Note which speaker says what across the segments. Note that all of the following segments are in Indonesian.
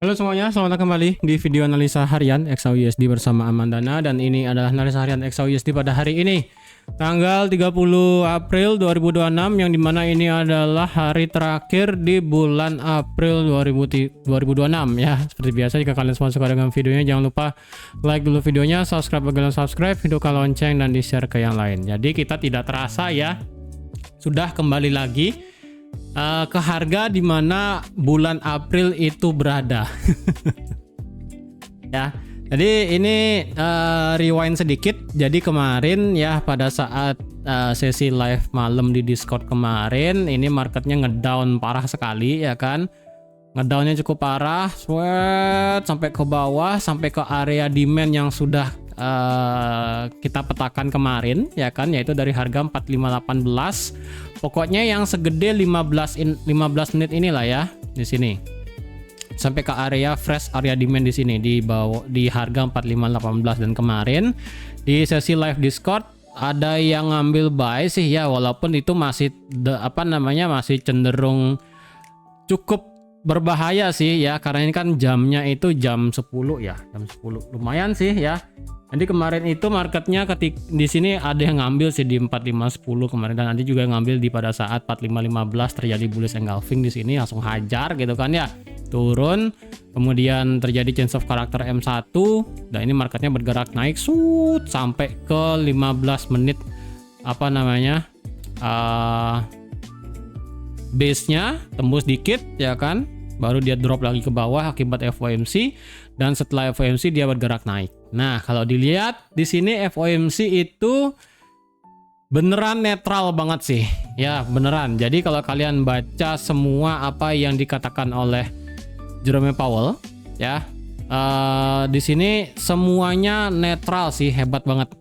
Speaker 1: Halo semuanya, selamat datang kembali di video analisa harian XAUUSD bersama Amandana, dan ini adalah analisa harian XAUUSD pada hari ini tanggal 30 April 2026, yang dimana ini adalah hari terakhir di bulan April 2026 ya. Seperti biasa, jika kalian semua suka dengan videonya, jangan lupa like dulu videonya, subscribe bagi kalian subscribe, hidupkan lonceng, dan di share ke yang lain. Jadi kita tidak terasa ya, sudah kembali lagi ke harga di mana bulan April itu berada. Ya, jadi ini rewind sedikit. Jadi kemarin ya, pada saat sesi live malam di Discord kemarin, ini marketnya ngedown parah sekali ya kan. Ngedownnya cukup parah, sweat sampai ke bawah, sampai ke area demand yang sudah kita petakan kemarin ya kan, yaitu dari harga 4518. Pokoknya yang segede 15 menit inilah ya, di sini. Sampai ke area fresh area demand di sini di bawah di harga 4518. Dan kemarin di sesi live Discord ada yang ngambil buy sih ya, walaupun itu masih masih cenderung cukup berbahaya sih ya, karena ini kan jamnya itu jam 10 ya, jam 10 lumayan sih ya. Jadi kemarin itu marketnya di sini ada yang ngambil sih di 4510 kemarin, dan nanti juga ngambil di pada saat 4515 terjadi bullish engulfing di sini, langsung hajar gitu kan ya, turun, kemudian terjadi change of character M1, dan ini marketnya bergerak naik sampai ke 15 menit base-nya tembus dikit ya kan, baru dia drop lagi ke bawah akibat FOMC, dan setelah FOMC dia bergerak naik. Nah, kalau dilihat di sini FOMC itu beneran netral banget sih. Ya, beneran. Jadi kalau kalian baca semua apa yang dikatakan oleh Jerome Powell ya, di sini semuanya netral sih, hebat banget.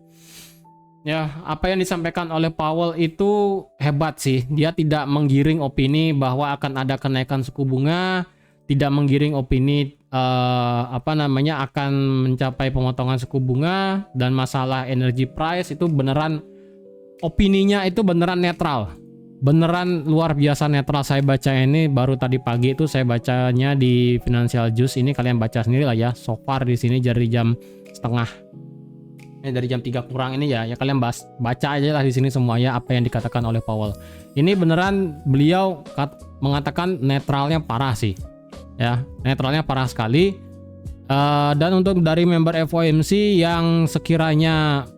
Speaker 1: Ya, apa yang disampaikan oleh Powell itu hebat sih. Dia tidak menggiring opini bahwa akan ada kenaikan suku bunga, tidak menggiring opini akan mencapai pemotongan suku bunga, dan masalah energy price itu beneran opininya itu beneran netral. Beneran luar biasa netral. Saya baca ini baru tadi pagi itu, saya bacanya di Financial Juice ini, kalian baca sendiri lah ya. So far di sini dari jam setengah, dari jam 3 kurang ini ya, kalian baca aja lah di sini semua ya apa yang dikatakan oleh Powell. Ini beneran beliau mengatakan netralnya parah sih. Ya, netralnya parah sekali. Dan untuk dari member FOMC yang sekiranya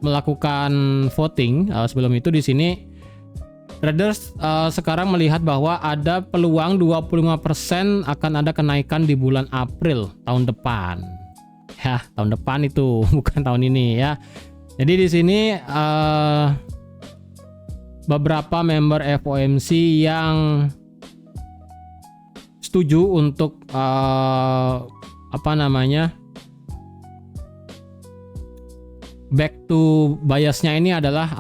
Speaker 1: melakukan voting sebelum itu, di sini traders sekarang melihat bahwa ada peluang 25% akan ada kenaikan di bulan April tahun depan. Ya, tahun depan itu bukan tahun ini ya. Jadi di sini beberapa member FOMC yang setuju untuk back to biasnya ini adalah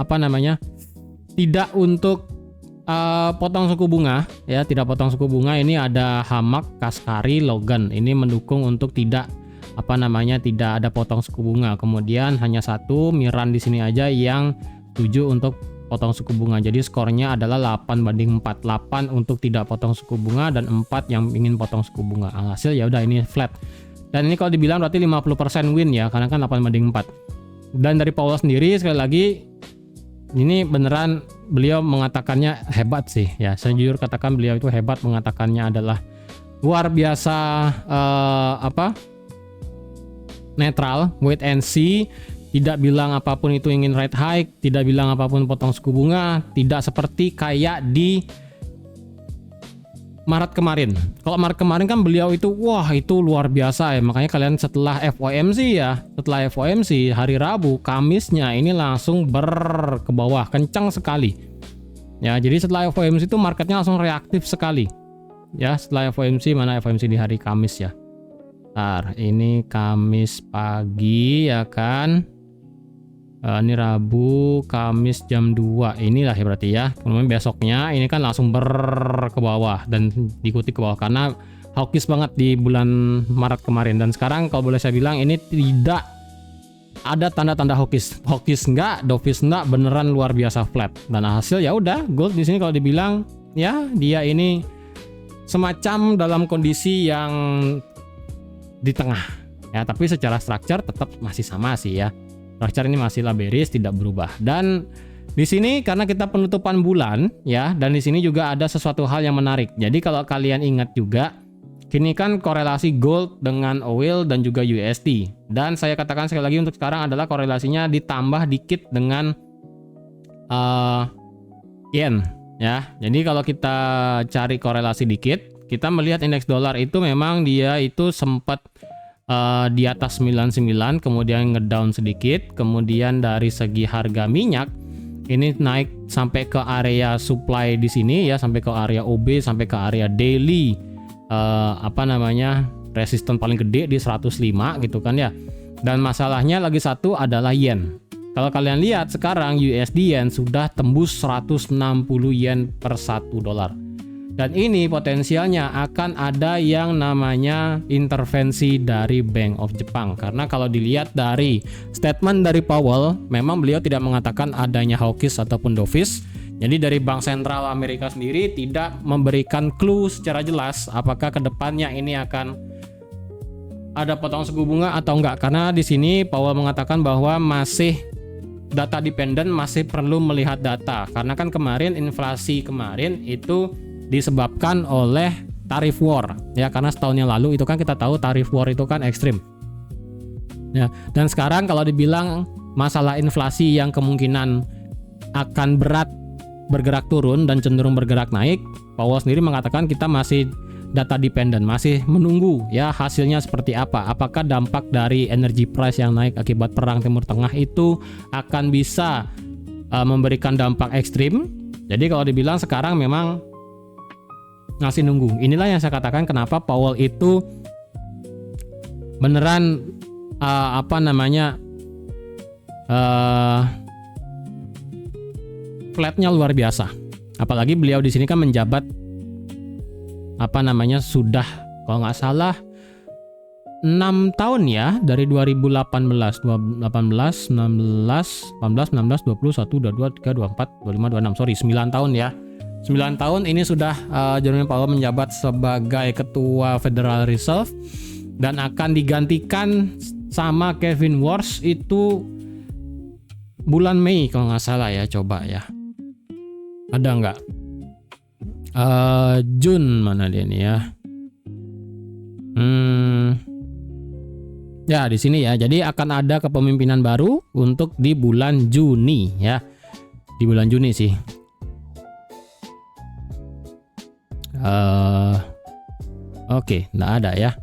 Speaker 1: tidak untuk potong suku bunga ya, tidak potong suku bunga. Ini ada Hamak, Kaskari, Logan ini mendukung untuk tidak tidak ada potong suku bunga. Kemudian hanya satu Miran di sini aja yang setuju untuk potong suku bunga. Jadi skornya adalah 8-4. 8 untuk tidak potong suku bunga dan 4 yang ingin potong suku bunga. Hasil ya udah, ini flat. Dan ini kalau dibilang berarti 50% win ya, karena kan 8-4. Dan dari Powell sendiri sekali lagi ini beneran beliau mengatakannya hebat sih ya. Saya jujur katakan beliau itu hebat, mengatakannya adalah luar biasa netral, wait and see. Tidak bilang apapun itu ingin rate hike, tidak bilang apapun potong suku bunga, tidak seperti kayak di Maret kemarin. Kalau Maret kemarin kan beliau itu wah itu luar biasa ya, makanya kalian setelah FOMC hari Rabu, Kamisnya ini langsung ke bawah kencang sekali. Ya, jadi setelah FOMC itu marketnya langsung reaktif sekali. Ya, setelah FOMC, mana FOMC di hari Kamis ya. Ntar, ini Kamis pagi ya kan. Ini Rabu, Kamis jam 2 inilah ya berarti ya. Kemudian besoknya ini kan langsung ke bawah dan diikuti ke bawah karena hawkish banget di bulan Maret kemarin. Dan sekarang kalau boleh saya bilang ini tidak ada tanda-tanda hawkish enggak, dovish enggak, beneran luar biasa flat. Dan hasil ya udah, gold di sini kalau dibilang ya dia ini semacam dalam kondisi yang di tengah ya, tapi secara structure tetap masih sama sih ya. Structure ini masih bearish, tidak berubah. Dan di sini karena kita penutupan bulan ya, dan di sini juga ada sesuatu hal yang menarik. Jadi kalau kalian ingat juga, kini kan korelasi gold dengan oil dan juga USD. Dan saya katakan sekali lagi untuk sekarang adalah korelasinya ditambah dikit dengan yen ya. Jadi kalau kita cari korelasi dikit, kita melihat indeks dolar itu memang dia itu sempat di atas 99, kemudian ngedown sedikit, kemudian dari segi harga minyak ini naik sampai ke area supply di sini ya, sampai ke area OB, sampai ke area daily resisten paling gede di 105 gitu kan ya. Dan masalahnya lagi satu adalah yen. Kalau kalian lihat sekarang USD yen sudah tembus 160 yen per 1 dolar. Dan ini potensialnya akan ada yang namanya intervensi dari Bank of Japan. Karena kalau dilihat dari statement dari Powell, memang beliau tidak mengatakan adanya hawkish ataupun dovish. Jadi dari Bank Sentral Amerika sendiri tidak memberikan clue secara jelas apakah kedepannya ini akan ada potong suku bunga atau enggak. Karena di sini Powell mengatakan bahwa masih data dependent, masih perlu melihat data. Karena kan kemarin inflasi kemarin itu disebabkan oleh tarif war ya, karena setahun yang lalu itu kan kita tahu tarif war itu kan ekstrim ya. Dan sekarang kalau dibilang masalah inflasi yang kemungkinan akan berat bergerak turun dan cenderung bergerak naik, Powell sendiri mengatakan kita masih data dependent, masih menunggu ya hasilnya seperti apa. Apakah dampak dari energy price yang naik akibat perang Timur Tengah itu akan bisa memberikan dampak ekstrim. Jadi kalau dibilang sekarang memang masih nunggu. Inilah yang saya katakan kenapa Powell itu beneran flatnya luar biasa. Apalagi beliau di sini kan menjabat sudah kalau nggak salah 6 tahun ya, dari 2018, 18, 19, 18, 19, 20, 21, 22, 23, 24, 25, 26, sorry 9 tahun ya. 9 tahun ini sudah Jerome Powell menjabat sebagai ketua Federal Reserve dan akan digantikan sama Kevin Warsh itu bulan Mei kalau nggak salah ya. Coba ya, ada nggak? June mana dia nih ya? Ya di sini ya. Jadi akan ada kepemimpinan baru untuk di bulan Juni ya, di bulan Juni sih. Oke, nggak ada ya.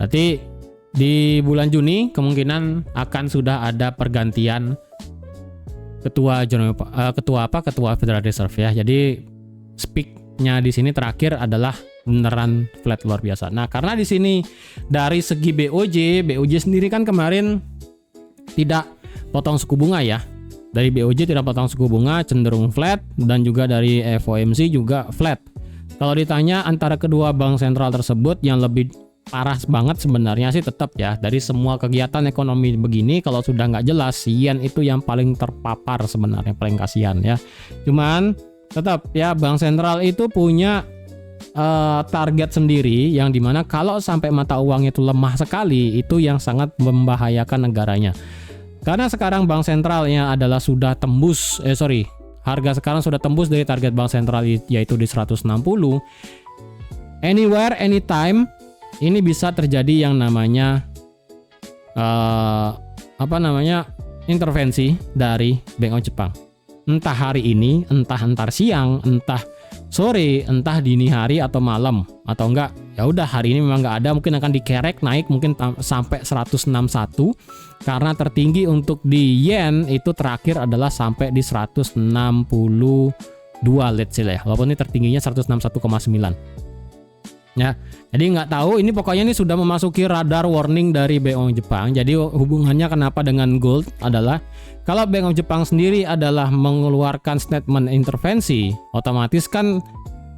Speaker 1: Nanti di bulan Juni kemungkinan akan sudah ada pergantian ketua Federal Reserve ya. Jadi speak-nya di sini terakhir adalah beneran flat luar biasa. Nah, karena di sini dari segi BOJ sendiri kan kemarin tidak potong suku bunga ya. Dari BOJ tidak potong suku bunga, cenderung flat, dan juga dari FOMC juga flat. Kalau ditanya antara kedua bank sentral tersebut yang lebih parah banget sebenarnya sih tetap ya, dari semua kegiatan ekonomi begini kalau sudah nggak jelas, yen itu yang paling terpapar sebenarnya, paling kasihan ya. Cuman tetap ya, bank sentral itu punya target sendiri yang dimana kalau sampai mata uang itu lemah sekali, itu yang sangat membahayakan negaranya. Karena sekarang bank sentralnya adalah sudah tembus harga sekarang sudah tembus dari target bank sentral yaitu di 160. Anywhere, anytime ini bisa terjadi yang namanya intervensi dari Bank of Japan. Entah hari ini, entah antar siang, entah sore, entah dini hari atau malam, atau enggak ya udah hari ini memang nggak ada, mungkin akan dikerek naik mungkin sampai 161, karena tertinggi untuk di yen itu terakhir adalah sampai di 162 let's say lah ya, walaupun ini tertingginya 161,9 ya. Jadi nggak tahu, ini pokoknya ini sudah memasuki radar warning dari Bank of Japan. Jadi hubungannya kenapa dengan gold adalah kalau Bank of Japan sendiri adalah mengeluarkan statement intervensi, otomatis kan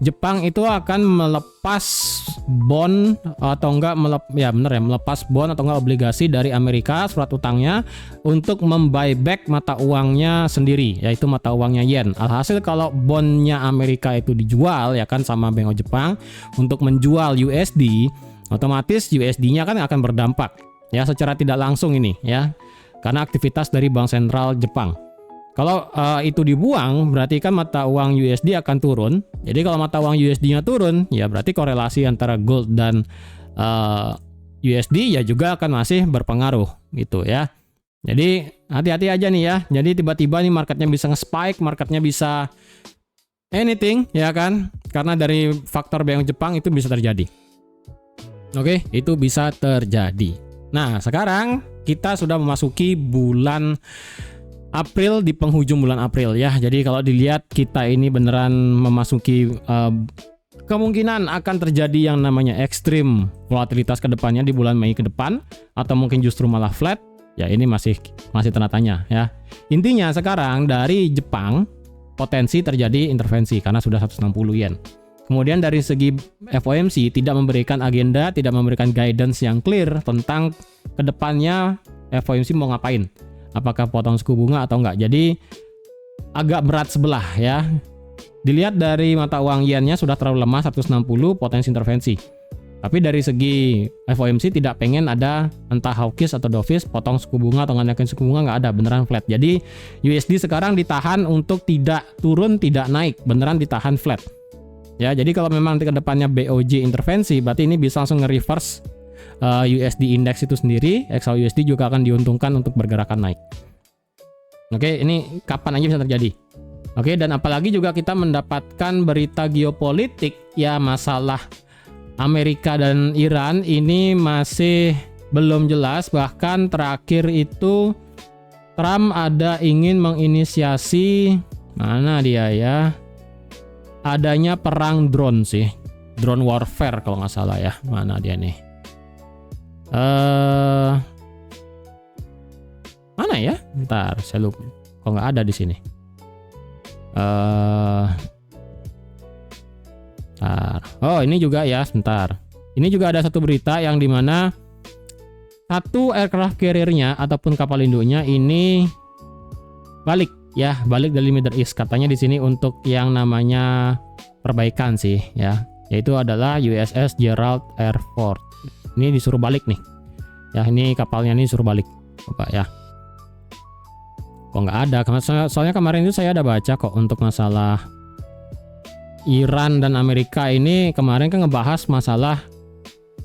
Speaker 1: Jepang itu akan melepas bond atau enggak melepas bond atau enggak obligasi dari Amerika, surat utangnya, untuk membuyback mata uangnya sendiri, yaitu mata uangnya yen. Alhasil kalau bondnya Amerika itu dijual ya kan sama Bank of Jepang untuk menjual USD, otomatis USD-nya kan akan berdampak ya secara tidak langsung ini ya, karena aktivitas dari Bank Sentral Jepang. Kalau itu dibuang, berarti kan mata uang USD akan turun. Jadi kalau mata uang USD-nya turun, ya berarti korelasi antara gold dan USD ya juga akan masih berpengaruh gitu ya. Jadi hati-hati aja nih ya. Jadi tiba-tiba nih marketnya bisa nge-spike, marketnya bisa anything ya kan, karena dari faktor Bank Jepang itu bisa terjadi. Oke, itu bisa terjadi. Nah, sekarang kita sudah memasuki bulan April, di penghujung bulan April ya. Jadi kalau dilihat kita ini beneran memasuki kemungkinan akan terjadi yang namanya ekstrim volatilitas ke depannya di bulan Mei ke depan, atau mungkin justru malah flat. Ya ini masih tanda tanya ya. Intinya sekarang dari Jepang potensi terjadi intervensi karena sudah 160 yen. Kemudian dari segi FOMC tidak memberikan agenda, tidak memberikan guidance yang clear tentang kedepannya FOMC mau ngapain. Apakah potong suku bunga atau enggak. Jadi agak berat sebelah ya. Dilihat dari mata uang yennya sudah terlalu lemah 160, potensi intervensi. Tapi dari segi FOMC tidak pengen ada entah hawkish atau dovish, potong suku bunga atau naikin suku bunga, nggak ada, beneran flat. Jadi USD sekarang ditahan untuk tidak turun, tidak naik, beneran ditahan flat. Ya, jadi kalau memang nanti ke depannya BOJ intervensi, berarti ini bisa langsung nge-reverse USD index itu sendiri. XAUUSD juga akan diuntungkan untuk bergerakan naik. Oke, ini kapan aja bisa terjadi. Oke, dan apalagi juga kita mendapatkan berita geopolitik ya, masalah Amerika dan Iran ini masih belum jelas. Bahkan terakhir itu Trump ada ingin menginisiasi, mana dia ya, adanya perang drone sih, drone warfare kalau nggak salah ya. Mana dia nih? Mana ya? Bentar, saya lupa. Kok nggak ada di sini? Oh ini juga ya, sebentar. Ini juga ada satu berita yang dimana satu aircraft carrier-nya ataupun kapal induknya ini balik ya, balik dari Middle East. Katanya di sini untuk yang namanya perbaikan sih ya, yaitu adalah USS Gerald R. Ford. Ini disuruh balik nih ya, ini kapalnya ini disuruh balik. Coba ya, kok nggak ada. Soalnya kemarin itu saya ada baca kok untuk masalah Iran dan Amerika ini. Kemarin kan ngebahas masalah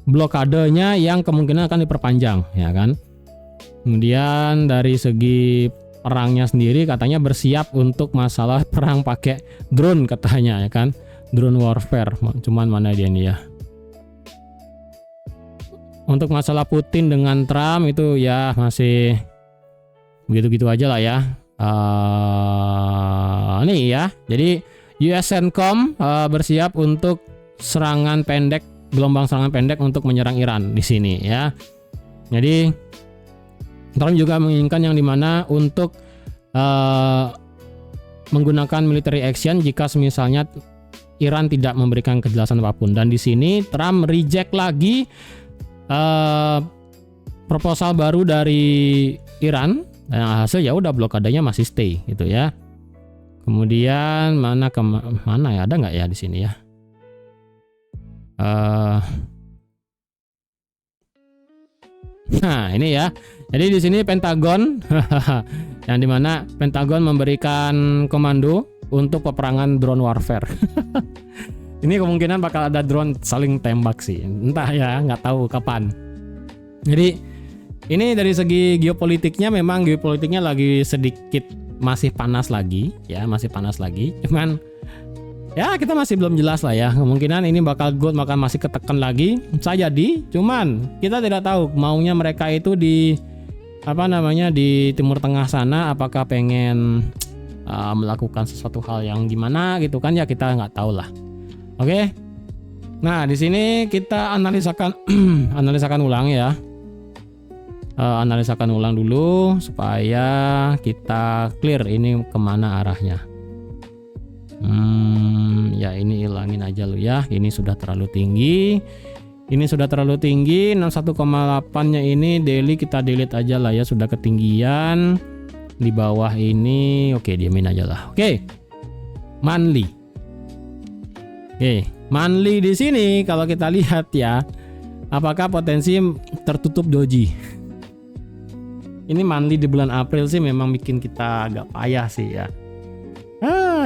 Speaker 1: blokadenya yang kemungkinan akan diperpanjang ya kan. Kemudian dari segi perangnya sendiri katanya bersiap untuk masalah perang pakai drone katanya ya kan, drone warfare. Cuman mana dia nih ya. Untuk masalah Putin dengan Trump itu ya masih begitu-gitu aja lah ya. Nih ya, jadi US CENTCOM bersiap untuk serangan pendek, gelombang serangan pendek untuk menyerang Iran di sini ya. Jadi Trump juga menginginkan yang dimana untuk menggunakan military action jika misalnya Iran tidak memberikan kejelasan apapun. Dan di sini Trump reject lagi proposal baru dari Iran. Dan hasil ya udah blokadenya masih stay gitu ya. Kemudian mana ya, ada nggak ya di sini ya? Nah ini ya. Jadi di sini Pentagon, yang dimana Pentagon memberikan komando untuk peperangan drone warfare. Ini kemungkinan bakal ada drone saling tembak sih, entah ya, nggak tahu kapan. Jadi ini dari segi geopolitiknya, memang geopolitiknya lagi sedikit masih panas lagi ya, masih panas lagi. Cuman ya kita masih belum jelas lah ya, kemungkinan ini bakal gold masih ketekan lagi, bisa jadi. Cuman kita tidak tahu maunya mereka itu di di Timur Tengah sana, apakah pengen melakukan sesuatu hal yang gimana gitu kan ya, kita nggak tahu lah. Oke. Nah, di sini kita analisakan analisakan ulang ya. Analisakan ulang dulu supaya kita clear ini kemana arahnya. Ya ini ilangin aja lu ya. Ini sudah terlalu tinggi. Ini sudah terlalu tinggi. 61,8-nya ini daily kita delete aja lah ya, sudah ketinggian. Di bawah ini oke, diamin aja lah. Oke. Monthly. Oke, monthly di sini kalau kita lihat ya, Apakah potensi tertutup doji? Ini monthly di bulan April sih memang bikin kita agak payah sih ya.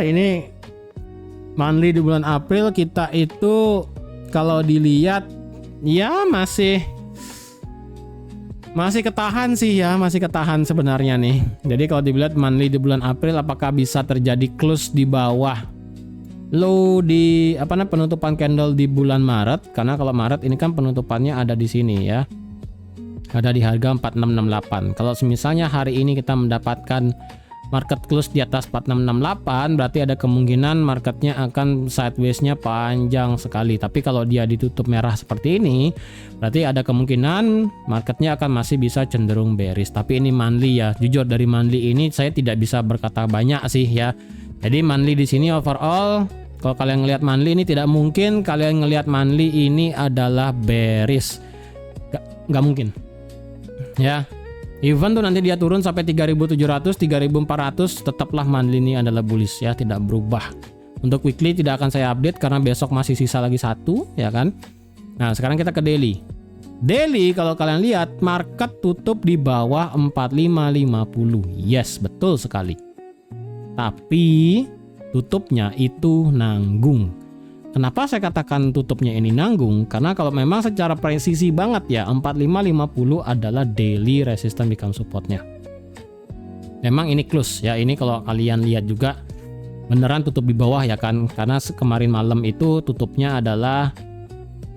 Speaker 1: Ini monthly di bulan April kita itu kalau dilihat ya masih ketahan sih ya, masih ketahan sebenarnya nih. Jadi kalau dilihat monthly di bulan April apakah bisa terjadi close di bawah low di penutupan candle di bulan Maret, karena kalau Maret ini kan penutupannya ada di sini ya. Ada di harga 4668. Kalau misalnya hari ini kita mendapatkan market close di atas 4668, berarti ada kemungkinan marketnya akan sideways-nya panjang sekali. Tapi kalau dia ditutup merah seperti ini, berarti ada kemungkinan marketnya akan masih bisa cenderung bearish. Tapi ini monthly ya. Jujur dari monthly ini saya tidak bisa berkata banyak sih ya. Jadi monthly di sini overall, kalau kalian ngelihat monthly ini tidak mungkin kalian ngelihat monthly ini adalah bearish. Nggak mungkin. Ya, even tuh nanti dia turun sampai 3.700, 3.400, tetaplah monthly ini adalah bullish ya, tidak berubah. Untuk weekly tidak akan saya update karena besok masih sisa lagi satu, ya kan. Nah, sekarang kita ke daily. Daily kalau kalian lihat market tutup di bawah 4550. Yes, betul sekali. Tapi tutupnya itu nanggung. Kenapa saya katakan tutupnya ini nanggung? Karena kalau memang secara presisi banget ya, 4550 adalah daily resistance become supportnya. Memang ini close ya, ini kalau kalian lihat juga beneran tutup di bawah ya kan, karena kemarin malam itu tutupnya adalah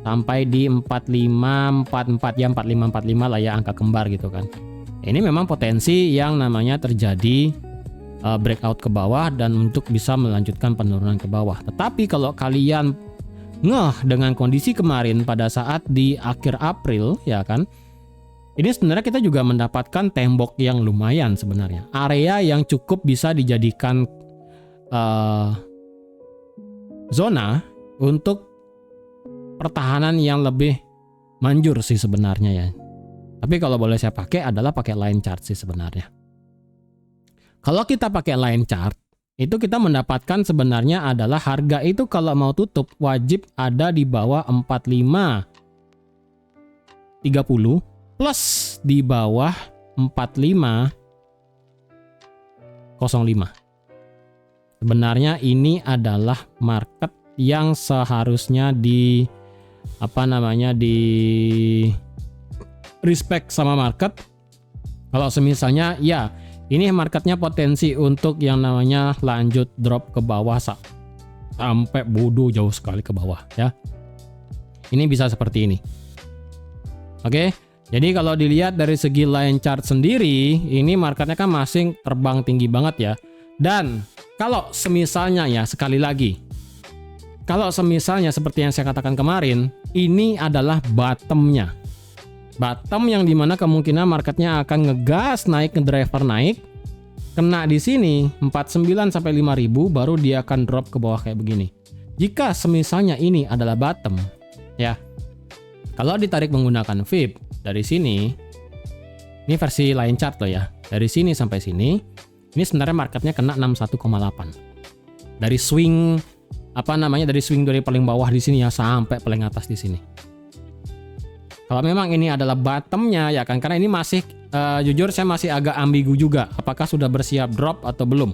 Speaker 1: sampai di 4544 ya, 4545 lah ya, angka kembar gitu kan. Ini memang potensi yang namanya terjadi breakout ke bawah dan untuk bisa melanjutkan penurunan ke bawah. Tetapi kalau kalian ngeh dengan kondisi kemarin pada saat di akhir April ya kan, ini sebenarnya kita juga mendapatkan tembok yang lumayan sebenarnya, area yang cukup bisa dijadikan zona untuk pertahanan yang lebih manjur sih sebenarnya ya. Tapi kalau boleh saya pakai adalah pakai line chart sih sebenarnya. Kalau kita pakai line chart, itu kita mendapatkan sebenarnya adalah harga itu kalau mau tutup wajib ada di bawah 4530 plus di bawah 4505. Sebenarnya ini adalah market yang seharusnya di respect sama market. Kalau semisalnya ya ini marketnya potensi untuk yang namanya lanjut drop ke bawah sampai bodoh jauh sekali ke bawah ya. Ini bisa seperti ini. Oke, jadi kalau dilihat dari segi line chart sendiri, ini marketnya kan masih terbang tinggi banget ya. Dan kalau semisalnya ya, sekali lagi, kalau semisalnya seperti yang saya katakan kemarin, ini adalah bottomnya. Bottom yang dimana kemungkinan marketnya akan ngegas naik, ngedriver naik, kena di sini 49 sampai 5.000 baru dia akan drop ke bawah kayak begini. Jika semisalnya ini adalah bottom ya, kalau ditarik menggunakan VIB dari sini, ini versi line chart loh ya, dari sini sampai sini, ini sebenarnya marketnya kena 61,8 dari swing dari swing dari paling bawah di sini ya sampai paling atas di sini. Kalau memang ini adalah bottomnya ya kan, karena ini masih jujur saya masih agak ambigu juga apakah sudah bersiap drop atau belum.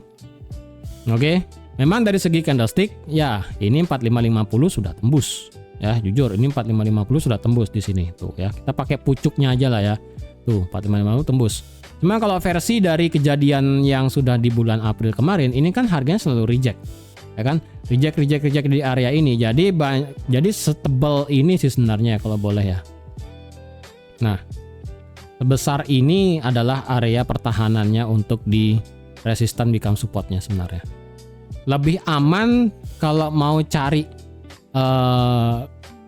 Speaker 1: Oke, memang dari segi candlestick ya ini 4550 sudah tembus ya, jujur ini 4550 sudah tembus di sini tuh ya. Kita pakai pucuknya aja lah ya, tuh 4550 tembus. Cuma kalau versi dari kejadian yang sudah di bulan April kemarin, ini kan harganya selalu reject ya kan, reject di area ini. Jadi setebal ini sih sebenarnya kalau boleh ya. Nah, sebesar ini adalah area pertahanannya untuk di resistance become supportnya sebenarnya. Lebih aman kalau mau cari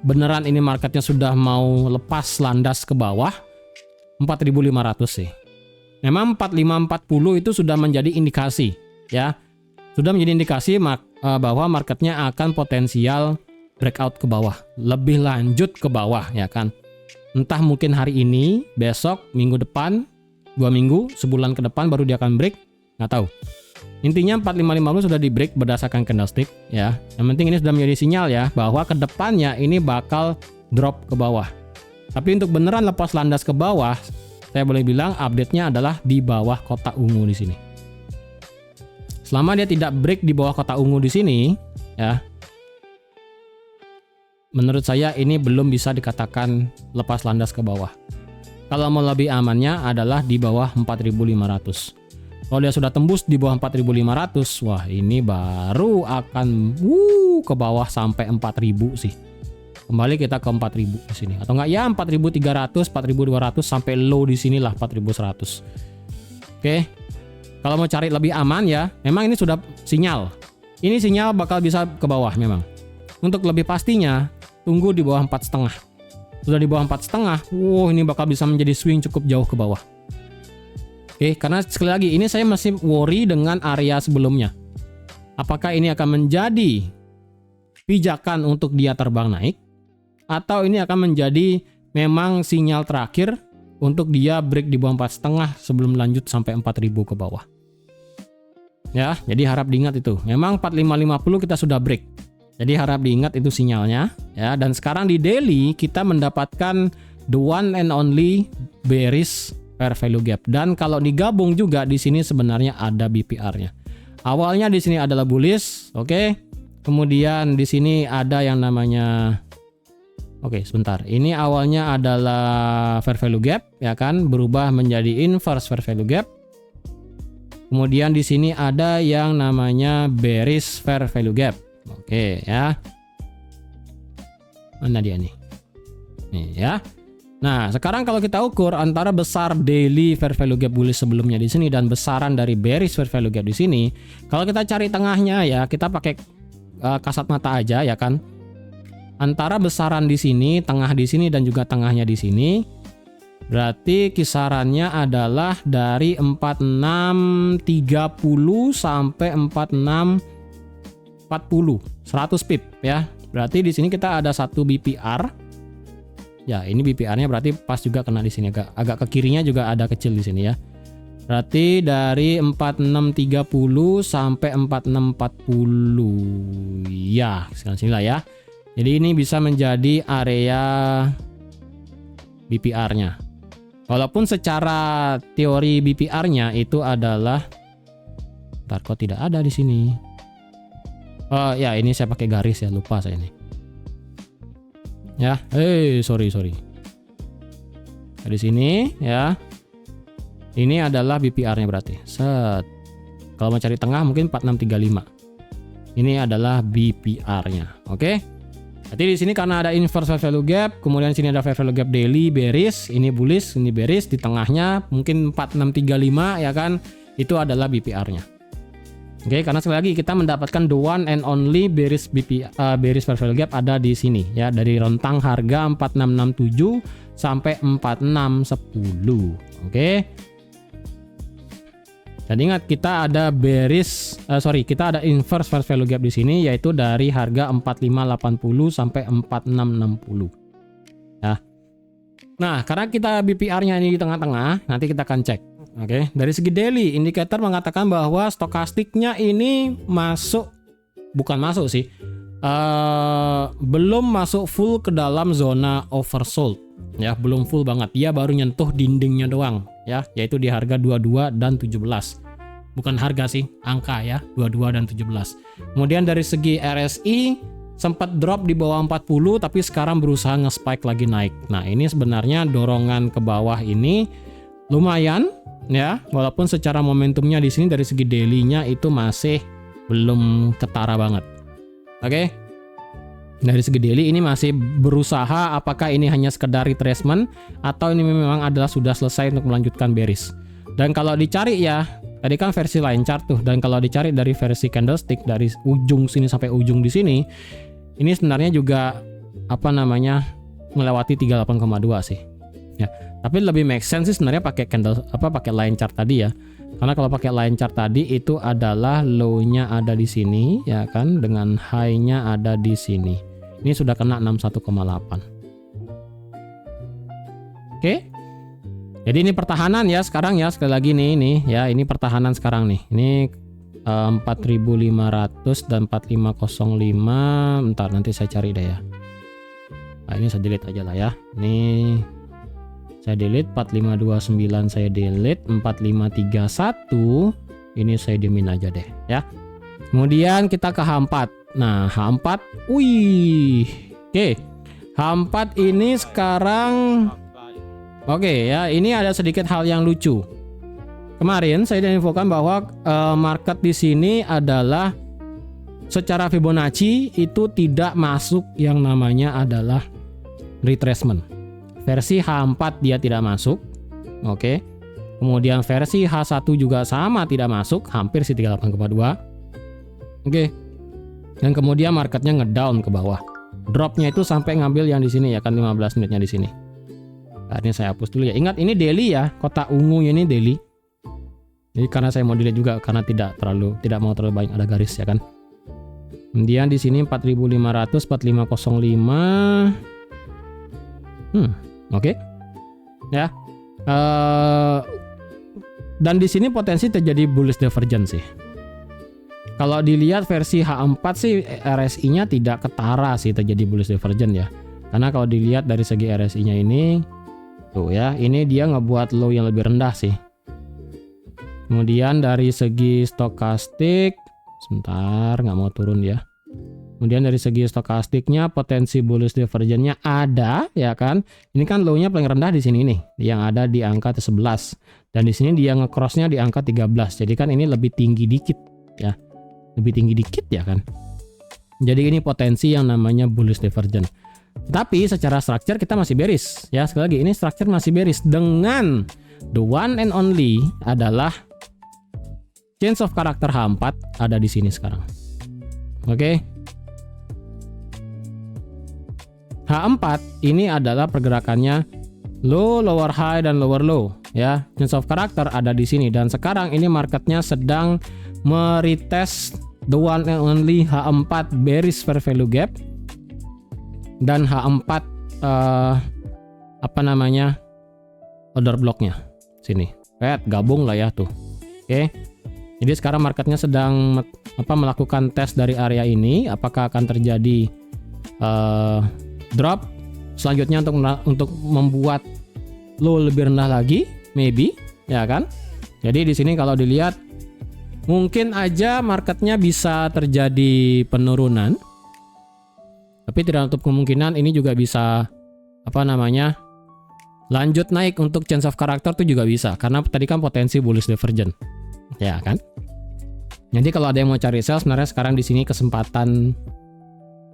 Speaker 1: beneran ini marketnya sudah mau lepas landas ke bawah 4.500 sih. Memang 4540 itu sudah menjadi indikasi ya. Sudah menjadi indikasi bahwa marketnya akan potensial breakout ke bawah, lebih lanjut ke bawah ya kan. Entah mungkin hari ini, besok, minggu depan, 2 minggu, sebulan ke depan baru dia akan break, nggak tahu. Intinya 4550 sudah di break berdasarkan candlestick ya. Yang penting ini sudah menjadi sinyal ya bahwa ke depannya ini bakal drop ke bawah. Tapi untuk beneran lepas landas ke bawah, saya boleh bilang update-nya adalah di bawah kotak ungu di sini. Selama dia tidak break di bawah kotak ungu di sini, ya, menurut saya ini belum bisa dikatakan lepas landas ke bawah. Kalau mau lebih amannya adalah di bawah 4.500. Kalau dia sudah tembus di bawah 4.500, wah ini baru akan ke bawah sampai 4.000 sih. Kembali kita ke 4.000 di sini. Atau enggak ya 4.300, 4.200 sampai low di sinilah 4.100. Oke. Kalau mau cari lebih aman ya, memang ini sudah sinyal. Ini sinyal bakal bisa ke bawah memang. Untuk lebih pastinya, tunggu di bawah 4,5. Sudah di bawah 4,5, ini bakal bisa menjadi swing cukup jauh ke bawah. Oke, karena sekali lagi ini saya masih worry dengan area sebelumnya. Apakah ini akan menjadi pijakan untuk dia terbang naik? Atau ini akan menjadi memang sinyal terakhir untuk dia break di bawah 4,5 sebelum lanjut sampai 4.000 ke bawah. Ya, jadi harap diingat itu. Memang 4550 kita sudah break. Jadi harap diingat itu sinyalnya. Ya, dan sekarang di daily kita mendapatkan the one and only bearish fair value gap. Dan kalau digabung juga di sini sebenarnya ada BPR-nya. Awalnya di sini adalah bullish, oke. Kemudian di sini ada yang namanya sebentar. Ini awalnya adalah fair value gap, ya kan, berubah menjadi inverse fair value gap. Kemudian di sini ada yang namanya bearish fair value gap. Oke, ya. Mana dia nih? Nih ya. Nah, sekarang kalau kita ukur antara besar daily fair value gap bullish sebelumnya di sini dan besaran dari bearish fair value gap di sini, kalau kita cari tengahnya ya, kita pakai kasat mata aja ya kan. Antara besaran di sini, tengah di sini, dan juga tengahnya di sini, berarti kisarannya adalah dari 4630 sampai 4640, 100 pip ya. Berarti di sini kita ada satu BPR. Ya, ini BPR-nya berarti pas juga kena di sini, agak ke kirinya juga ada kecil di sini ya. Berarti dari 4630 sampai 4640. Ya, sekarang sinilah ya. Jadi ini bisa menjadi area BPR-nya. Walaupun secara teori BPR-nya itu adalah, ntar kok tidak ada di sini. Oh ya, ini saya pakai garis ya, lupa saya ini. Ya, sorry. Di sini ya. Ini adalah BPR-nya berarti. Set. Kalau mau cari tengah mungkin 4635. Ini adalah BPR-nya. Oke. Berarti di sini karena ada inverse fair value gap, kemudian sini ada fair value gap daily, bearish, ini bullish, ini bearish, di tengahnya mungkin 4635 ya kan, itu adalah BPR-nya. Oke, karena sekali lagi kita mendapatkan the one and only bearish bearish fair value gap ada di sini ya, dari rentang harga 4667 sampai 4610. Oke. Dan ingat kita ada kita ada inverse fair value gap di sini, yaitu dari harga 4580 sampai 4660. Ya. Nah, karena kita BPR-nya ini di tengah-tengah, nanti kita akan cek. Oke, dari segi daily indikator mengatakan bahwa stokastiknya ini bukan masuk sih. Belum masuk full ke dalam zona oversold. Ya, belum full banget. Dia baru nyentuh dindingnya doang ya, yaitu di harga 22 dan 17. Bukan harga sih, angka ya, 22 dan 17. Kemudian dari segi RSI sempat drop di bawah 40 tapi sekarang berusaha nge-spike lagi naik. Nah, ini sebenarnya dorongan ke bawah ini lumayan ya, walaupun secara momentumnya di sini dari segi daily-nya itu masih belum ketara banget. Oke. Dari segi daily ini masih berusaha, apakah ini hanya sekedar retracement atau ini memang adalah sudah selesai untuk melanjutkan bearish. Dan kalau dicari ya, tadi kan versi line chart tuh, dan kalau dicari dari versi candlestick dari ujung sini sampai ujung di sini, ini sebenarnya juga melewati 38,2 sih. Ya, tapi lebih make sense sih sebenarnya pakai pakai line chart tadi ya. Karena kalau pakai line chart tadi itu adalah low-nya ada di sini ya kan, dengan high-nya ada di sini. Ini sudah kena 61,8. Oke. Jadi ini pertahanan ya sekarang ya, sekali lagi nih ya, ini pertahanan sekarang nih. Ini 4500 dan 4505. Bentar nanti saya cari deh ya. Nah, ini saya delete aja lah ya. Ini saya delete 4529, saya delete 4531. Ini saya diemin aja deh ya. Kemudian kita ke H4. Nah, H4, wih. Oke. H4 ini sekarang oke ya, ini ada sedikit hal yang lucu. Kemarin saya infokan bahwa market di sini adalah secara Fibonacci itu tidak masuk yang namanya adalah retracement. Versi H4 dia tidak masuk. Oke. Kemudian versi H1 juga sama tidak masuk, hampir sih 38,2. Oke. Dan kemudian marketnya ngedown ke bawah. Dropnya itu sampai ngambil yang di sini ya kan, 15 menitnya di sini. Nah, ini saya hapus dulu ya. Ingat ini daily ya, kotak ungu ini daily. Jadi karena saya mau delete juga karena tidak mau terlalu banyak ada garis ya kan. Kemudian di sini 4500, 4505. Oke. Ya. Dan di sini potensi terjadi bullish divergence sih. Kalau dilihat versi H4 sih RSI-nya tidak ketara sih terjadi bullish divergence ya. Karena kalau dilihat dari segi RSI-nya ini tuh ya, ini dia ngebuat low yang lebih rendah sih. Kemudian dari segi stokastik, sebentar nggak mau turun ya. Kemudian dari segi stokastiknya potensi bullish divergence-nya ada ya kan. Ini kan low-nya paling rendah di sini nih, yang ada di angka 11. Dan di sini dia nge-cross-nya di angka 13. Jadi kan ini lebih tinggi dikit ya. Lebih tinggi dikit ya kan. Jadi ini potensi yang namanya bullish divergence. Tapi secara structure kita masih bearish ya. Sekali lagi ini structure masih bearish dengan the one and only adalah change of character H4 ada di sini sekarang. Oke. H4 ini adalah pergerakannya low, lower high, dan lower low ya. Change of character ada di sini dan sekarang ini marketnya sedang meretest the one and only H4 bearish fair value gap dan H4 order blocknya sini. Gabung lah ya tuh. Oke. Jadi sekarang marketnya sedang melakukan tes dari area ini, apakah akan terjadi drop selanjutnya untuk membuat low lebih rendah lagi, maybe ya kan. Jadi di sini kalau dilihat mungkin aja marketnya bisa terjadi penurunan, tapi tidak untuk kemungkinan ini juga bisa lanjut naik untuk change of character tuh juga bisa, karena tadi kan potensi bullish divergence ya kan. Jadi kalau ada yang mau cari sell, sebenarnya sekarang di sini kesempatan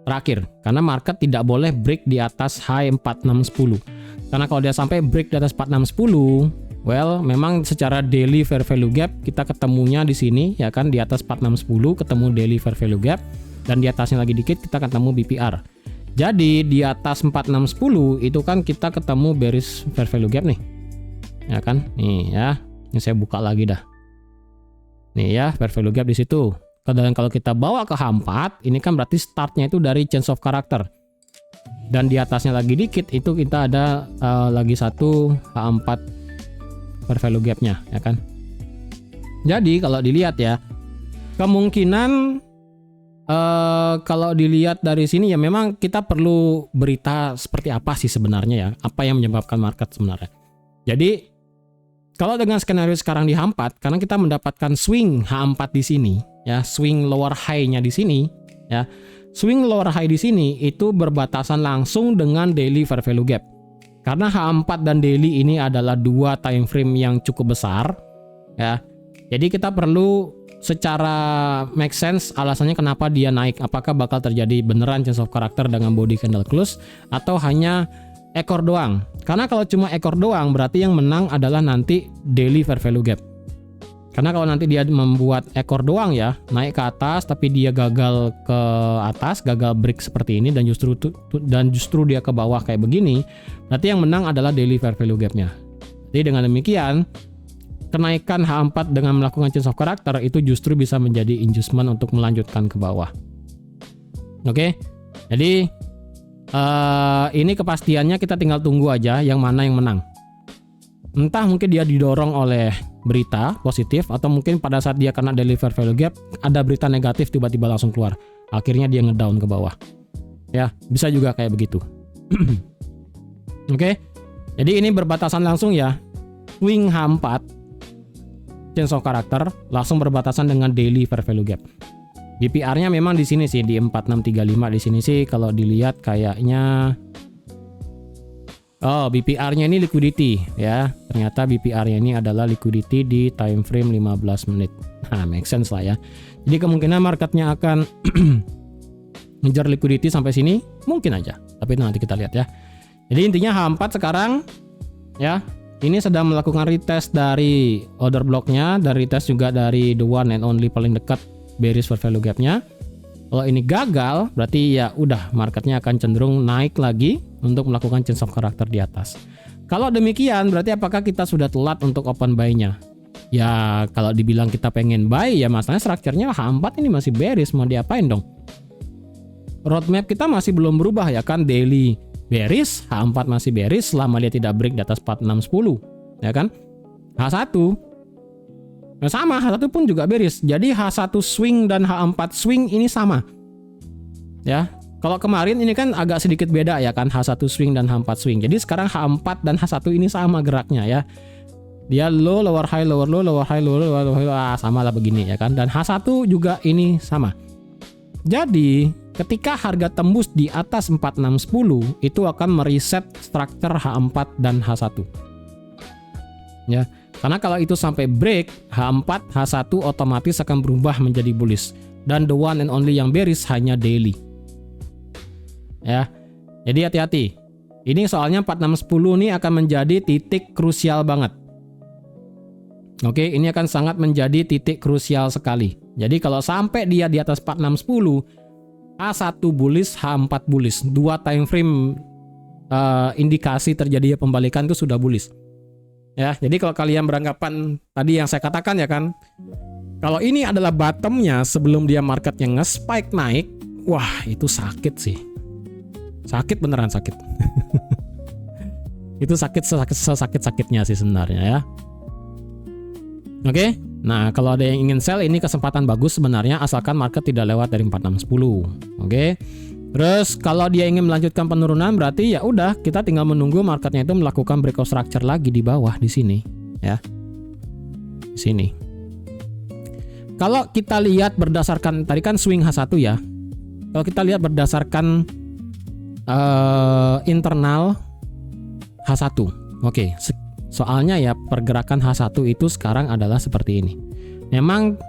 Speaker 1: terakhir, karena market tidak boleh break di atas high 4610. Karena kalau dia sampai break di atas 4610, well, memang secara daily fair value gap kita ketemunya di sini ya kan, di atas 4610 ketemu daily fair value gap, dan di atasnya lagi dikit kita ketemu BPR. Jadi di atas 4610 itu kan kita ketemu bearish fair value gap nih. Ya kan? Nih ya. Ini saya buka lagi dah. Nih ya, fair value gap di situ. Dan kalau kita bawa ke H4, ini kan berarti startnya itu dari change of character. Dan di atasnya lagi dikit itu kita ada lagi satu H4 fair value gapnya, ya kan. Jadi kalau dilihat ya, kemungkinan kalau dilihat dari sini ya memang kita perlu berita seperti apa sih sebenarnya ya, apa yang menyebabkan market sebenarnya. Jadi kalau dengan skenario sekarang di H4, karena kita mendapatkan swing H4 di sini, ya, swing lower high-nya di sini, ya, swing lower high di sini itu berbatasan langsung dengan daily fair value gap. Karena H4 dan daily ini adalah dua time frame yang cukup besar, ya. Jadi kita perlu secara make sense alasannya kenapa dia naik. Apakah bakal terjadi beneran change of character dengan body candle close atau hanya ekor doang? Karena kalau cuma ekor doang berarti yang menang adalah nanti daily fair value gap. Karena kalau nanti dia membuat ekor doang ya, naik ke atas tapi dia gagal ke atas, gagal break seperti ini dan justru dia ke bawah kayak begini, berarti yang menang adalah daily fair value gap-nya. Jadi dengan demikian, kenaikan H4 dengan melakukan change of character itu justru bisa menjadi inducement untuk melanjutkan ke bawah. Oke. Jadi ini kepastiannya kita tinggal tunggu aja yang mana yang menang. Entah mungkin dia didorong oleh berita positif atau mungkin pada saat dia kena daily fair value gap ada berita negatif tiba-tiba langsung keluar. Akhirnya dia ngedown ke bawah. Ya, bisa juga kayak begitu. Oke. Jadi ini berbatasan langsung ya. Swing H4 change of character langsung berbatasan dengan daily fair value gap. BPR-nya memang di sini sih di 4635 di sini sih kalau dilihat kayaknya BPR-nya ini liquidity ya. Ternyata BPR-nya ini adalah liquidity di time frame 15 menit. Nah, make sense lah ya. Jadi kemungkinan marketnya akan ngejar liquidity sampai sini, mungkin aja. Tapi itu nanti kita lihat ya. Jadi intinya H4 sekarang ya, ini sedang melakukan retest dari order blocknya, dan retest juga dari the one and only paling dekat bearish fair value gap-nya. Kalau ini gagal, berarti ya udah marketnya akan cenderung naik lagi untuk melakukan change of character di atas. Kalau demikian, berarti apakah kita sudah telat untuk open buy-nya? Ya, kalau dibilang kita pengen buy, ya masalahnya strukturnya H4 ini masih bearish, mau diapain dong? Roadmap kita masih belum berubah ya kan, daily bearish, H4 masih bearish selama dia tidak break di atas 4610, ya kan? H1 nah sama, H1 pun juga bearish. Jadi H1 swing dan H4 swing ini sama. Ya. Kalau kemarin ini kan agak sedikit beda ya kan, H1 swing dan H4 swing. Jadi sekarang H4 dan H1 ini sama geraknya ya. Dia low, lower high, lower low, lower high, lower low, lower high, sama lah begini ya kan. Dan H1 juga ini sama. Jadi ketika harga tembus di atas 4610 itu akan mereset struktur H4 dan H1. Ya. Karena kalau itu sampai break, H4, H1 otomatis akan berubah menjadi bullish. Dan the one and only yang bearish hanya daily. Ya, jadi hati-hati. Ini soalnya 4610 ini akan menjadi titik krusial banget. Oke, ini akan sangat menjadi titik krusial sekali. Jadi kalau sampai dia di atas 4610, H1 bullish, H4 bullish. Dua time frame indikasi terjadinya pembalikan itu sudah bullish. Ya, jadi kalau kalian beranggapan tadi yang saya katakan ya kan, kalau ini adalah bottomnya sebelum dia marketnya nge-spike naik, wah itu sakit sih. Sakit beneran sakit. Itu sakit-sakitnya sih sebenarnya ya. Oke, nah kalau ada yang ingin sell, ini kesempatan bagus sebenarnya asalkan market tidak lewat dari 4610. Oke. Terus kalau dia ingin melanjutkan penurunan, berarti ya udah kita tinggal menunggu marketnya itu melakukan breakout structure lagi di bawah di sini ya. Di sini. Kalau kita lihat berdasarkan tadi kan swing H1 ya. Kalau kita lihat berdasarkan internal H1. Oke, soalnya ya pergerakan H1 itu sekarang adalah seperti ini. Memang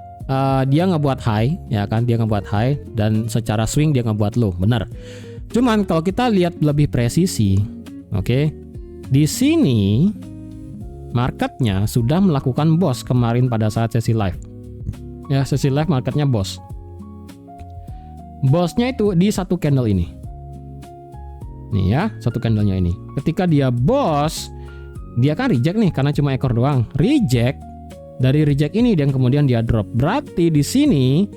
Speaker 1: dia ngebuat high ya kan, dia ngebuat high dan secara swing dia ngebuat low, benar. Cuman kalau kita lihat lebih presisi, oke, di sini marketnya sudah melakukan boss kemarin pada saat sesi live. Ya, sesi live marketnya boss. Bossnya itu di satu candle ini. Nih ya, satu candlenya ini. Ketika dia boss, dia kan reject nih karena cuma ekor doang. Reject. Dari reject ini dan kemudian dia drop. Berarti di sini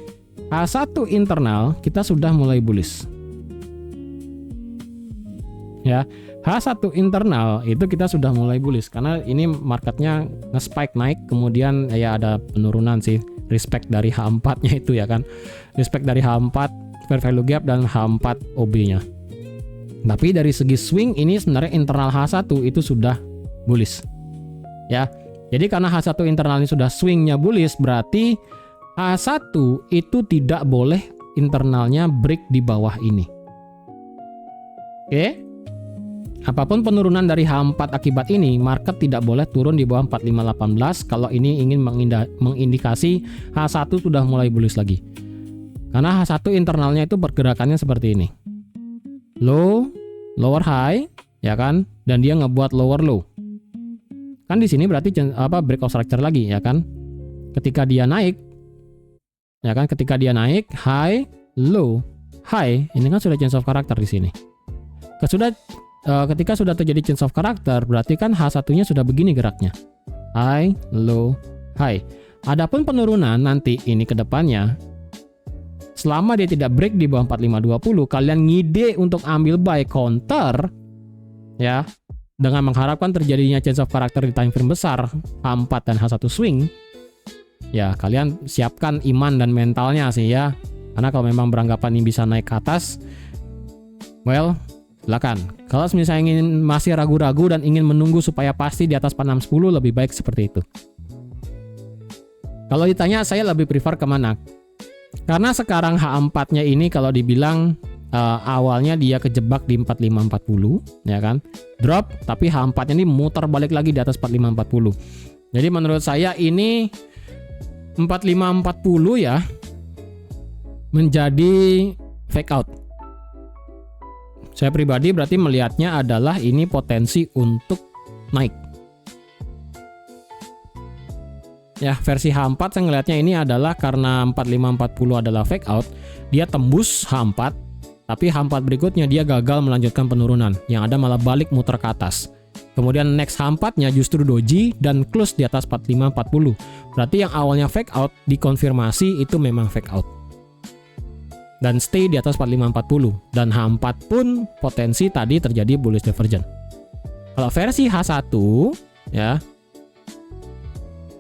Speaker 1: H1 internal kita sudah mulai bullish. Ya, H1 internal itu kita sudah mulai bullish karena ini marketnya nge-spike naik, kemudian ya ada penurunan sih, respect dari H4-nya itu ya kan. Respect dari H4 fair value gap dan H4 OB-nya. Tapi dari segi swing ini sebenarnya internal H1 itu sudah bullish. Ya. Jadi karena H1 internal ini sudah swingnya bullish, berarti H1 itu tidak boleh internalnya break di bawah ini. Oke. Apapun penurunan dari H4 akibat ini, market tidak boleh turun di bawah 4518 kalau ini ingin mengindikasi H1 sudah mulai bullish lagi. Karena H1 internalnya itu pergerakannya seperti ini. Low, lower high, ya kan? Dan dia ngebuat lower low. Kan di sini berarti breakout structure lagi ya kan. Ketika dia naik ya kan, ketika dia naik high, low, high, ini kan sudah change of character di sini. Ketika sudah terjadi change of character, berarti kan H1-nya sudah begini geraknya. High, low, high. Adapun penurunan nanti ini ke depannya, selama dia tidak break di bawah 4520, kalian ngide untuk ambil buy counter ya, dengan mengharapkan terjadinya change of character di time frame besar H4 dan H1 swing. Ya, kalian siapkan iman dan mentalnya sih ya. Karena kalau memang beranggapan ini bisa naik ke atas, well, silakan. Kalau misalnya masih ragu-ragu dan ingin menunggu supaya pasti di atas 4610, lebih baik seperti itu. Kalau ditanya saya lebih prefer kemana? Karena sekarang H4-nya ini kalau dibilang awalnya dia kejebak di 4540, ya kan? Drop, tapi H4-nya ini muter balik lagi di atas 4540. Jadi menurut saya ini 4540 ya menjadi fake out. Saya pribadi berarti melihatnya adalah ini potensi untuk naik. Ya, versi H4 saya ngelihatnya ini adalah karena 4540 adalah fake out, dia tembus H4, tapi H4 berikutnya dia gagal melanjutkan penurunan, yang ada malah balik muter ke atas. Kemudian next H4-nya justru doji dan close di atas 4540. Berarti yang awalnya fake out dikonfirmasi itu memang fake out. Dan stay di atas 4540. Dan H4 pun potensi tadi terjadi bullish divergence. Kalau versi H1 ya,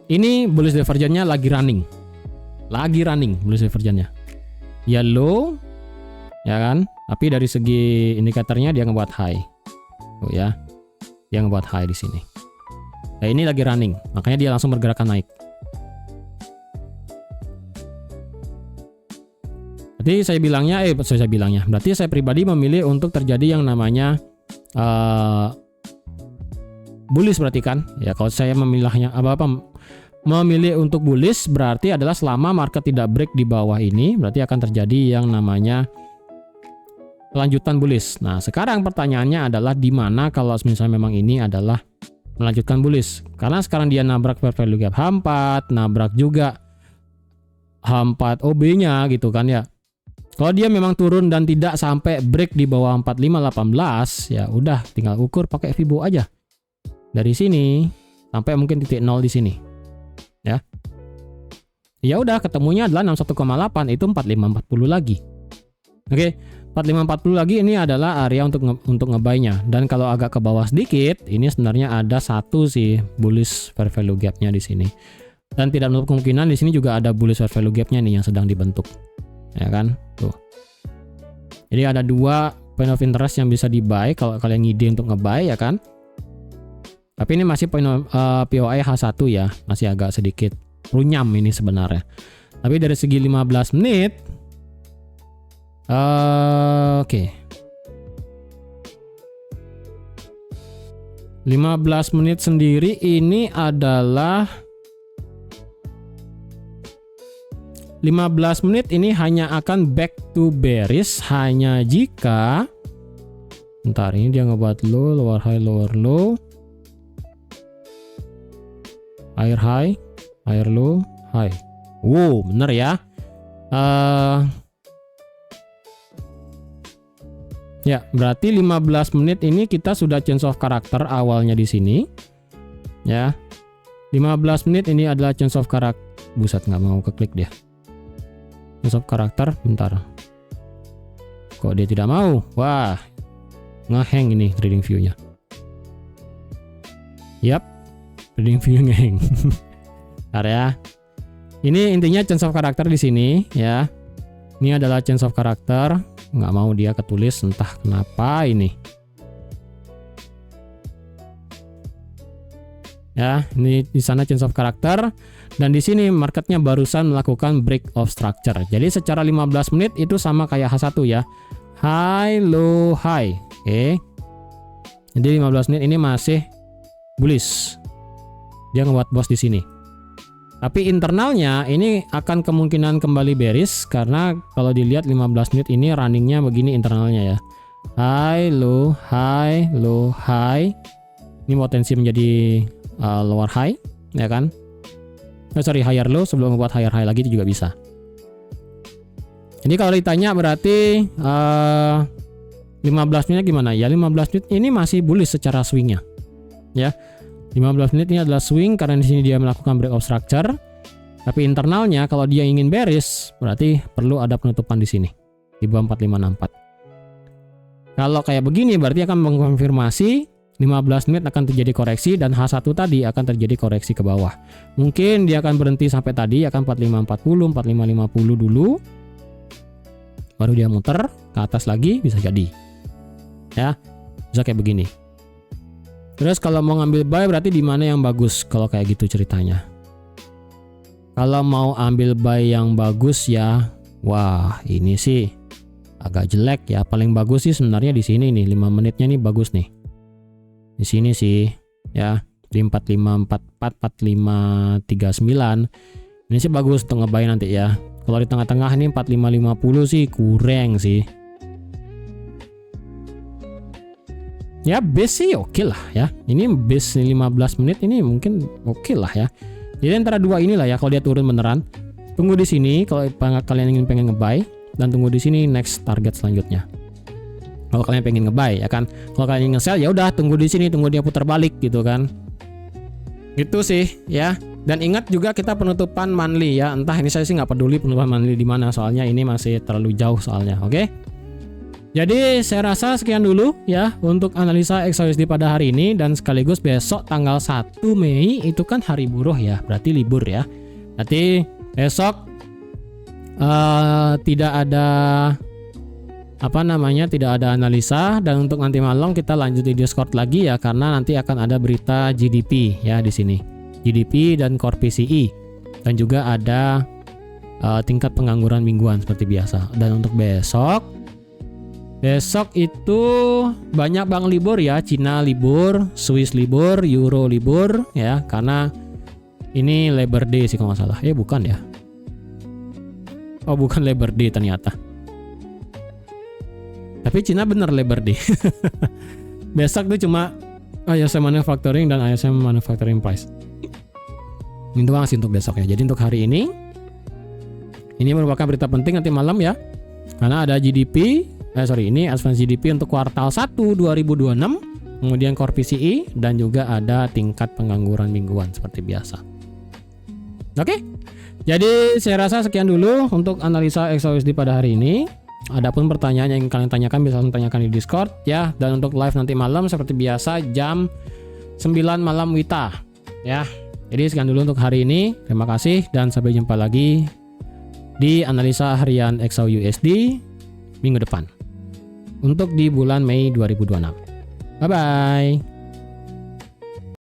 Speaker 1: ini bullish divergence-nya lagi running. Lagi running bullish divergence-nya. Ya low, ya kan? Tapi dari segi indikatornya dia ngebuat high. Tuh ya. Dia ngebuat high di sini. Nah, ini lagi running, makanya dia langsung bergerakan naik. Berarti saya bilangnya, berarti saya pribadi memilih untuk terjadi yang namanya bullish, berarti kan? Ya, kalau saya memilihnya memilih untuk bullish berarti adalah selama market tidak break di bawah ini, berarti akan terjadi yang namanya lanjutan bullish. Nah, sekarang pertanyaannya adalah di mana kalau misalnya memang ini adalah melanjutkan bullish. Karena sekarang dia nabrak fair value gap H4, nabrak juga H4 OB-nya gitu kan ya. Kalau dia memang turun dan tidak sampai break di bawah 4518, ya udah tinggal ukur pakai Fibo aja. Dari sini sampai mungkin titik 0 di sini. Ya. Ya udah ketemunya adalah 61,8, itu 4540 lagi. Oke. 4540 lagi ini adalah area untuk ngebuy-nya. Dan kalau agak ke bawah sedikit, ini sebenarnya ada satu sih bullish fair value gap-nya di sini. Dan tidak menutup kemungkinan di sini juga ada bullish fair value gap-nya nih yang sedang dibentuk. Ya kan? Tuh. Jadi ada dua point of interest yang bisa di-buy kalau kalian ngide untuk nge-buy ya kan. Tapi ini masih POI H1 ya, masih agak sedikit runyam ini sebenarnya. Tapi dari segi 15 menit oke. 15 menit sendiri ini adalah 15 menit ini hanya akan back to bearish hanya jika bentar ini dia ngebuat low, lower high, lower low, higher high, higher low, high. Wow, bener ya. Ya, berarti 15 menit ini kita sudah change of character awalnya di sini. Ya. 15 menit ini adalah change of character. Buset, nggak mau keklik dia. Change of character, bentar. Kok dia tidak mau? Wah. Ngehang ini trading view-nya. Yap. Trading view ngehang. Bentar ya. Ini intinya change of character di sini, ya. Ini adalah change of character. Nggak mau dia ketulis entah kenapa ini. Ya, ini di sana change of character dan di sini marketnya barusan melakukan break of structure. Jadi secara 15 menit itu sama kayak H1 ya. High, low, high. Oke. Jadi 15 menit ini masih bullish. Dia ngebuat boss di sini. Tapi internalnya ini akan kemungkinan kembali bearish karena kalau dilihat 15 menit ini runningnya begini internalnya ya. High, low, high, low, high. Ini potensi menjadi lower high, ya kan? Sorry, higher low sebelum membuat higher high lagi itu juga bisa. Jadi kalau ditanya berarti 15 menit gimana? Ya 15 menit ini masih bullish secara swingnya. Ya. 15 menit ini adalah swing karena di sini dia melakukan break of structure. Tapi internalnya kalau dia ingin bearish berarti perlu ada penutupan di sini di bawah 4564. Kalau kayak begini berarti akan mengkonfirmasi 15 menit akan terjadi koreksi dan H1 tadi akan terjadi koreksi ke bawah. Mungkin dia akan berhenti sampai tadi akan 4540, 4550 dulu. Baru dia muter ke atas lagi bisa jadi. ya. Bisa kayak begini. Terus kalau mau ngambil buy berarti di mana yang bagus kalau kayak gitu ceritanya. Kalau mau ambil buy yang bagus ya, wah ini sih agak jelek ya. Paling bagus sih sebenarnya di sini nih, 5 menitnya nih bagus nih. Di sini sih ya, di 4544 4539. Ini sih bagus untuk ngebuy nanti ya. Kalau di tengah-tengah ini 4550 sih kurang sih. Ya base sih oke lah ya. Ini base 15 menit ini mungkin oke lah ya. Jadi antara dua inilah ya kalau dia turun beneran. Tunggu di sini kalau kalian ingin pengen ngebuy, dan tunggu di sini next target selanjutnya. Kalau kalian pengen ngebuy ya kan. Kalau kalian ingin nge-sell ya udah tunggu di sini, tunggu dia putar balik gitu kan. Gitu sih ya. Dan ingat juga kita penutupan monthly ya. Entah ini saya sih nggak peduli penutupan monthly di mana, soalnya ini masih terlalu jauh soalnya. Oke. Jadi saya rasa sekian dulu ya untuk analisa XAUSD pada hari ini, dan sekaligus besok tanggal 1 Mei itu kan hari buruh ya, berarti libur ya. Nanti besok tidak ada tidak ada analisa, dan untuk nanti malam kita lanjut di Discord lagi ya, karena nanti akan ada berita GDP ya di sini. GDP dan Core PCE, dan juga ada tingkat pengangguran mingguan seperti biasa. Dan untuk besok itu banyak bank libur ya, Cina libur, Swiss libur, Euro libur ya, karena ini Labor Day sih kalau nggak salah. Bukan ya? Oh bukan Labor Day ternyata. Tapi Cina bener Labor Day. Besok tuh cuma ISM Manufacturing dan ISM Manufacturing Price. Itu masih untuk besok ya. Jadi untuk hari ini merupakan berita penting nanti malam ya, karena ada GDP. Ini advance GDP untuk kuartal 1 2026, kemudian Core PCE, dan juga ada tingkat pengangguran mingguan seperti biasa. Oke, jadi saya rasa sekian dulu untuk analisa XAUSD pada hari ini. Adapun pertanyaan yang kalian tanyakan bisa langsung tanyakan di Discord ya, dan untuk live nanti malam seperti biasa jam 9 malam WITA ya. Jadi sekian dulu untuk hari ini. Terima kasih dan sampai jumpa lagi di analisa harian XAUSD minggu depan untuk di bulan Mei 2026. Bye bye.